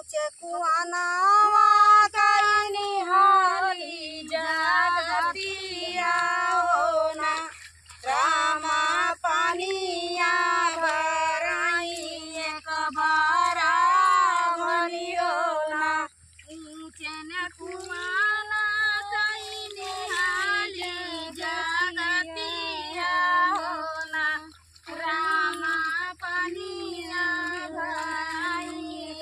नीचे कुआनावा कई निहाली जगतिया होना रामा पानिया भराई एक बारा भनियो ना नीचे न कुआना कई निहाली जगतिया होना रामा पानिया भराई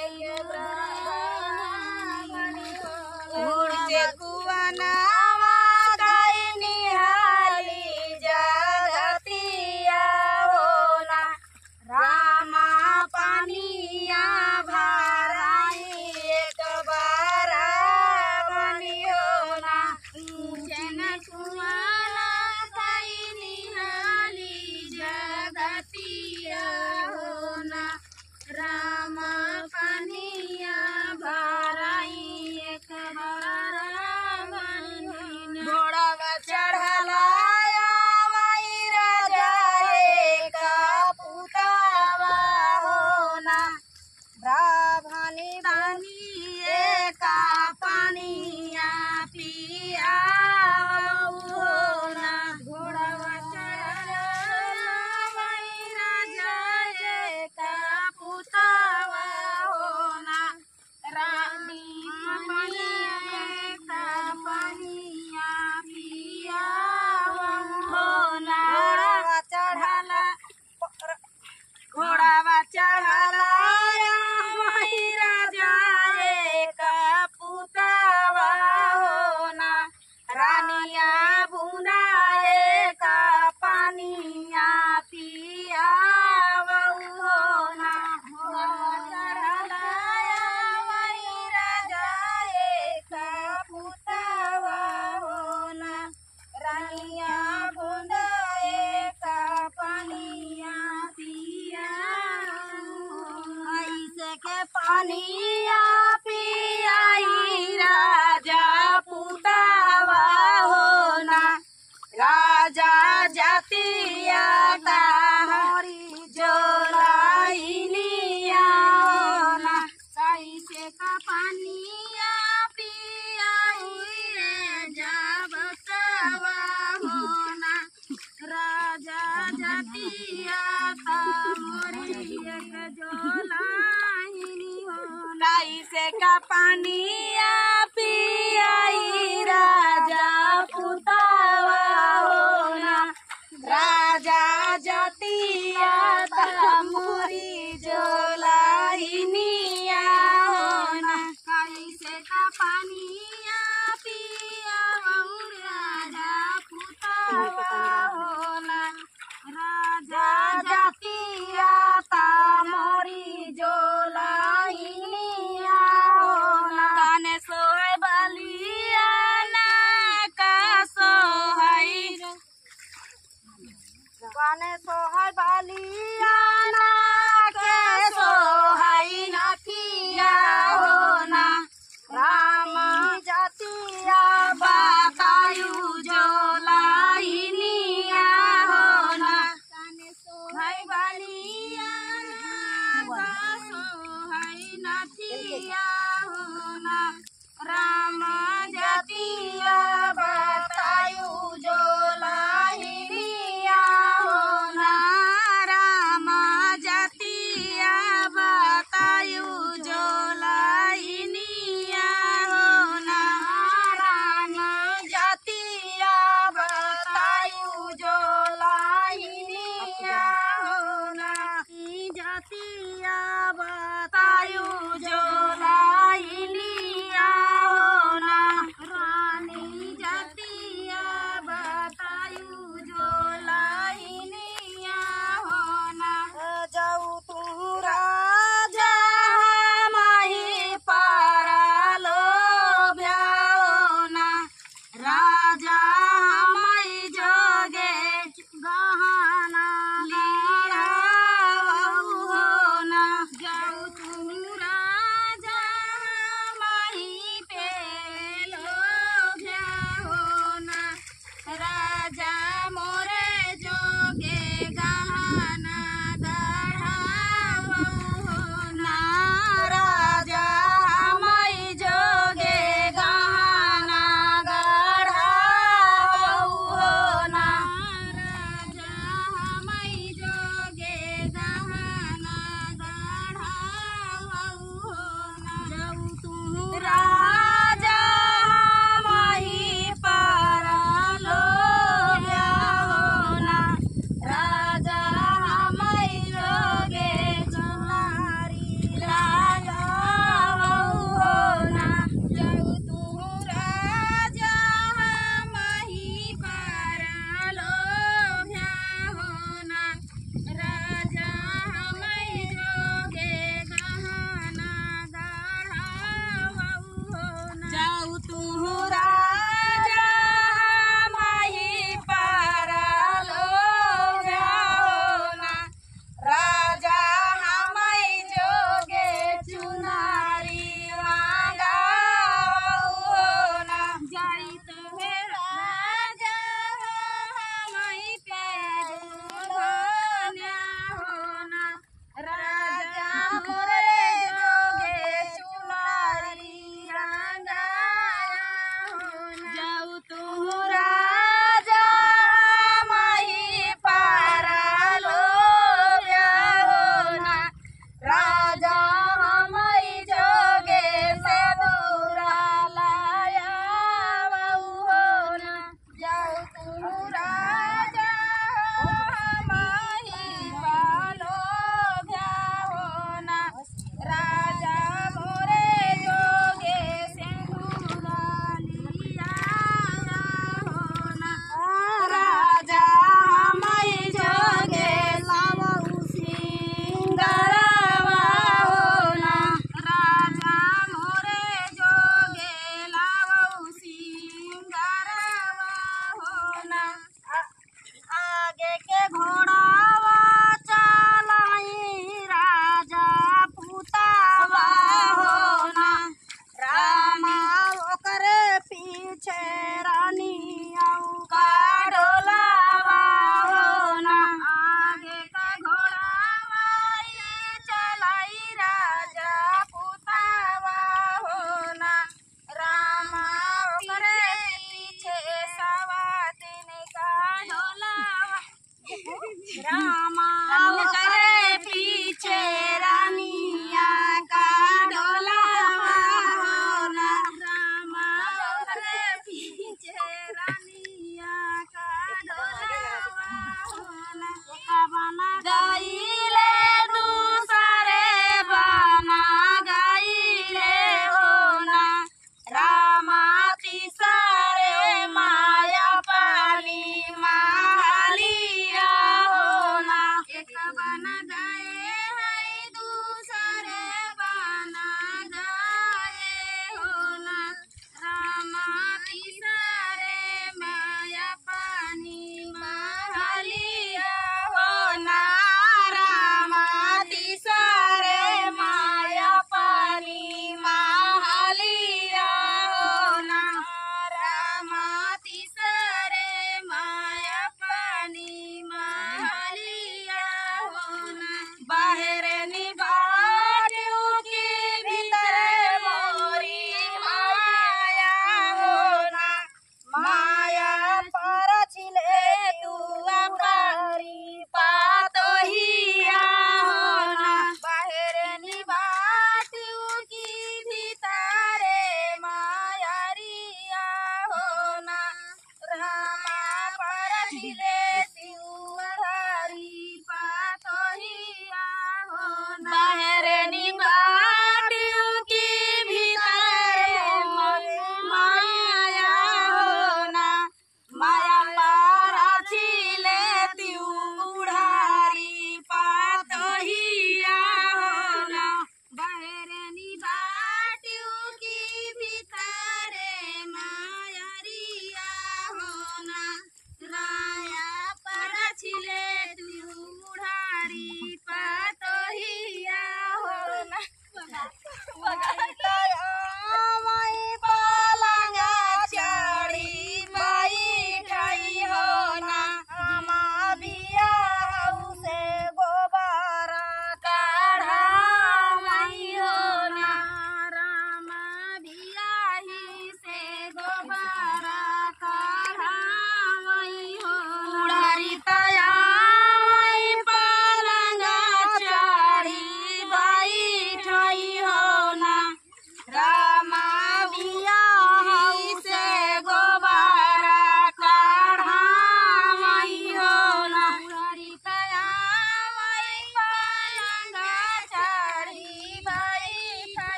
एक बारा भनियो नीचे कुआनावा कई निहाली जगतिया होना रामा पानिया भराई एक बारा भनियो ना नीचे न कुआना कई निहाली जगतिया होना रामा पानिया भराई एक बारा भनियो घोड़ावा चढ़लाया माई राजा का पुतावा होना ब्राह्मणी दानी का पानिया पिया होना घोड़ावा चढ़लाया माई राजा का पुतावा होना रानी पानिया का पानिया पिया होना घोड़ावा चढ़ला माई राजा का पुतावा होना रानिया बुनाए का पानिया पिया होना चढ़ला माई राजा का पुतावा होना रानिया बुनाए का पानिया पिया ऐसे के पानिया पियाई राजा पुतावा होना राजा जातिया का हरी जोलाइनिया होना कैसे का पानिया पियाई राजा बसवा होना राजा जातिया का मोरी एक जोलाइनी होना कैसे का पानिया पियाई राजा पुतावा होना राजा जातिया का मोरी जोलाइनिया होना कैसे का पानिया पिया राजा पुतावा होना राजा जातिया का मोरी जोलाइनिया होना काने सोहै बलिया ना का सोहै काने सोहै बलिया ना के सोहै नथिया होना राम जातिया बतायु जोलाइनिया होना काने सोहै बलिया ना सोहै नथिया होना राम जातिया बतायु जोलाइनिया होना राम जातिया बतायु जोलाइनिया होना राम जातिया बतायु जोलाइनिया होना जातिया बतायु जोलाइनिया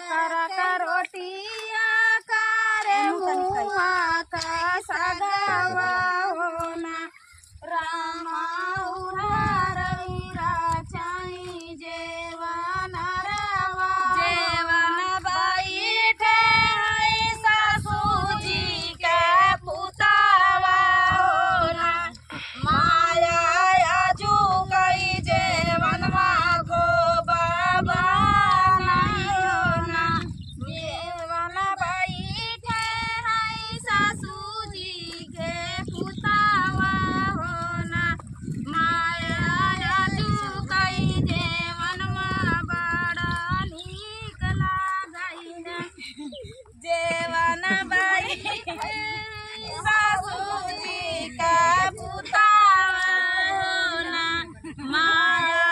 कर रोटिया करे मुआ का सगावा होना रामा उरारवीरा चाई जेवन रवा जेवन बैठे है सासू जी के पुतावा होना माया आजू कई जेवन माघो बाबा नहीं होना जेवन बैठे है सासू जी के पुतावा होना माया आजू कई जेवन मा बड़ा नीक लागैना जेवन बैठे सासू जी के पुतावा होना माया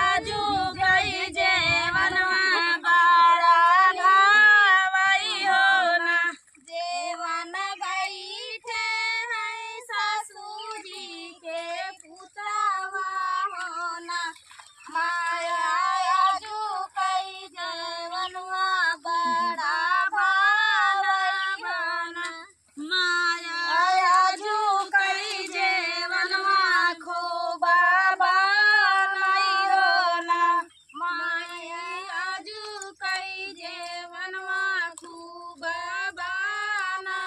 आजू कई जेवन मा बड़ा घावई होना जेवन बैठे है सासू जी के पुतावा होना माया आजू कई जेवन मा बड़ा भावई बना माया आजू कई जेवन मा खोबा नहीं होना माया आजू कई जेवन मा खूबा ना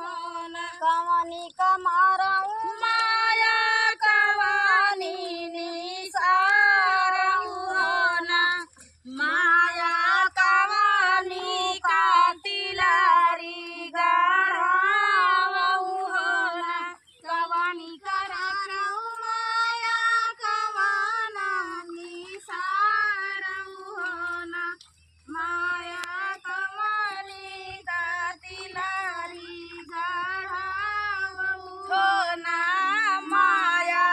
होना कवनी कमारऊ माया कवानी निसारऊ होना माया कवानी का तिलारी गढ़ावऊ होना कवानी करऊ माया कवाना निसारऊ होना माया कवानी का तिलारी गढ़ावऊ होना माया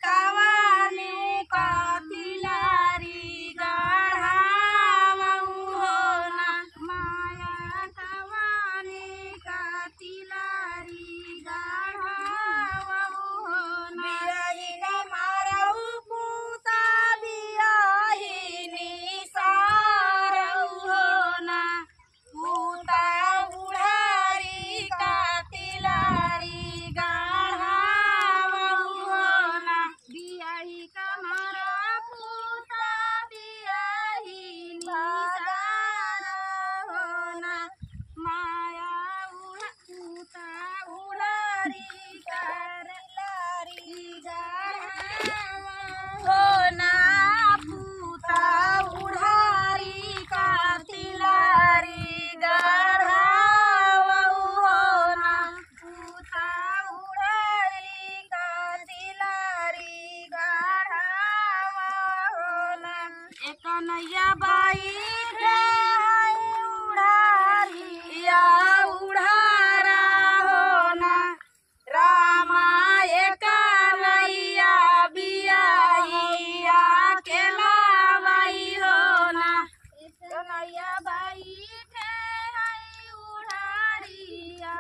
कवानी का तिलारी गढ़ावऊ होना माया कवानी का तिलारी गढ़ावऊ होना बियाही कमारऊ पूता बियाही निसारऊ होना पूता बुढ़ारी का तिलारी गढ़ावऊ होना बियाही कमारा पूता बियाही निसारऊ होना माया पूता उड़ारी कर लारी गढ़ावऊ होना पूता उड़ारी का तिलारी गढ़ावऊ होना पूता उड़ारी का तिलारी गढ़ावऊ होना एक नैया बाई उड़ारी या उड़ारा होना रामा एक नैया बियाहिया के लावई होना एक नैया बाई उड़ारिया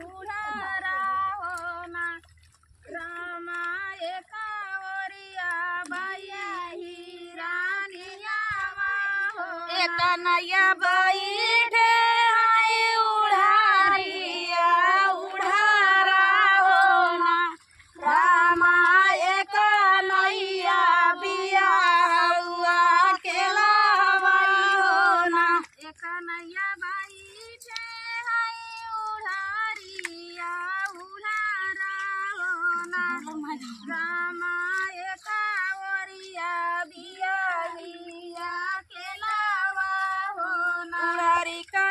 उड़ारा होना रामा एक ओरिया बियाही रानिया हो एक नैया बैठे है उड़ारिया उड़ारा होना रामा एक नैया बियाहुआ के लावई होना एक नैया बैठे है उड़ारिया उड़ारा होना रामा एक ओरिया बियाहिया के लावा होना उड़ारी का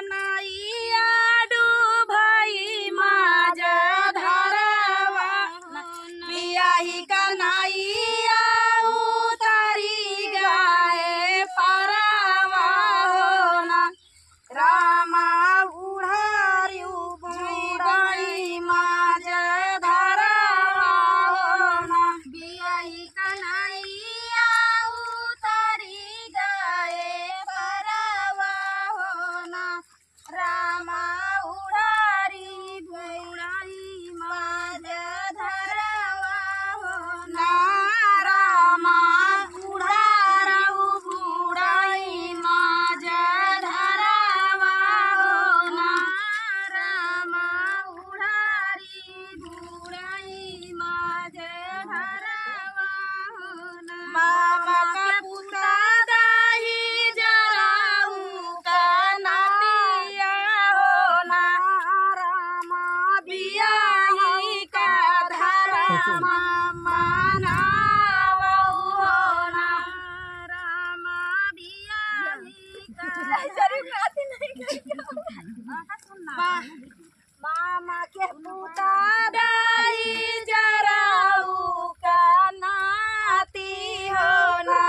मनावऊ हो ना रामा मामा के पुता डाई जराऊ का नाती हो ना